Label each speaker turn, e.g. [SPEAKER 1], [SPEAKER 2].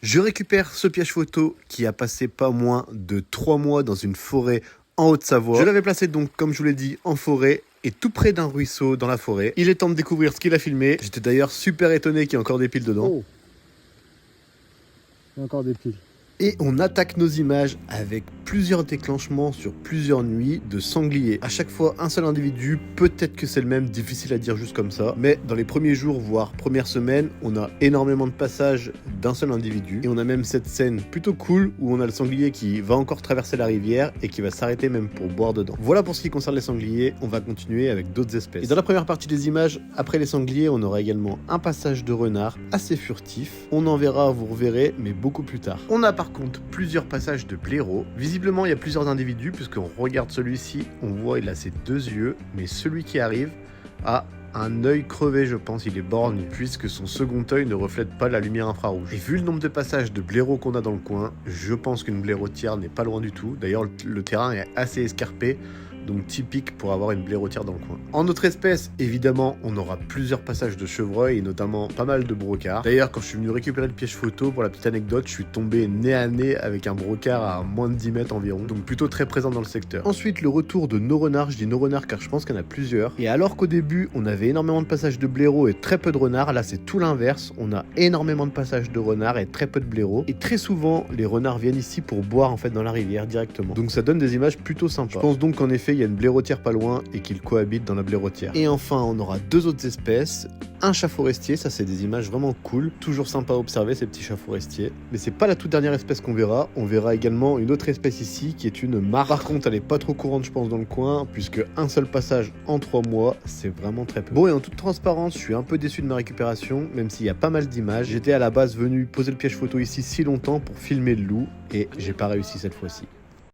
[SPEAKER 1] Je récupère ce piège photo qui a passé pas moins de 3 mois dans une forêt en Haute-Savoie. Je l'avais placé donc, comme je vous l'ai dit, en forêt et tout près d'un ruisseau dans la forêt. Il est temps de découvrir ce qu'il a filmé. J'étais d'ailleurs super étonné qu'il y ait encore des piles dedans.
[SPEAKER 2] Oh, il y a encore des piles.
[SPEAKER 1] Et on attaque nos images avec plusieurs déclenchements sur plusieurs nuits de sangliers. À chaque fois, un seul individu, peut-être que c'est le même, difficile à dire juste comme ça. Mais dans les premiers jours, voire premières semaines, on a énormément de passages d'un seul individu. Et on a même cette scène plutôt cool où on a le sanglier qui va encore traverser la rivière et qui va s'arrêter même pour boire dedans. Voilà pour ce qui concerne les sangliers, on va continuer avec d'autres espèces. Et dans la première partie des images, après les sangliers, on aura également un passage de renard assez furtif. On en verra, vous reverrez, mais beaucoup plus tard. On a par contre plusieurs passages de blaireaux. Visiblement, il y a plusieurs individus, puisqu'on regarde celui-ci, on voit il a ses deux yeux, mais celui qui arrive a un œil crevé, je pense, il est borgne, puisque son second œil ne reflète pas la lumière infrarouge. Et vu le nombre de passages de blaireaux qu'on a dans le coin, je pense qu'une blaireautière n'est pas loin du tout. D'ailleurs, le terrain est assez escarpé, donc typique pour avoir une blaireautière dans le coin. En autre espèce, évidemment, on aura plusieurs passages de chevreuils et notamment pas mal de brocards. D'ailleurs, quand je suis venu récupérer le piège photo, pour la petite anecdote, je suis tombé nez à nez avec un brocard à moins de 10 mètres environ, donc plutôt très présent dans le secteur. Ensuite, le retour de nos renards, je dis nos renards car je pense qu'il y en a plusieurs. Et alors qu'au début, on avait énormément de passages de blaireaux et très peu de renards, là c'est tout l'inverse, on a énormément de passages de renards et très peu de blaireaux. Et très souvent, les renards viennent ici pour boire en fait dans la rivière directement. Donc ça donne des images plutôt sympas. Je pense donc qu'en effet, il y a une blaireautière pas loin et qu'ils cohabitent dans la blaireautière. Et enfin, on aura deux autres espèces. Un chat forestier, ça c'est des images vraiment cool. Toujours sympa à observer ces petits chats forestiers. Mais c'est pas la toute dernière espèce qu'on verra. On verra également une autre espèce ici qui est une martre. Par contre, elle est pas trop courante, je pense, dans le coin, puisque un seul passage en 3 mois, c'est vraiment très peu. Bon, et en toute transparence, je suis un peu déçu de ma récupération, même s'il y a pas mal d'images. J'étais à la base venu poser le piège photo ici si longtemps pour filmer le loup, et j'ai pas réussi cette fois-ci.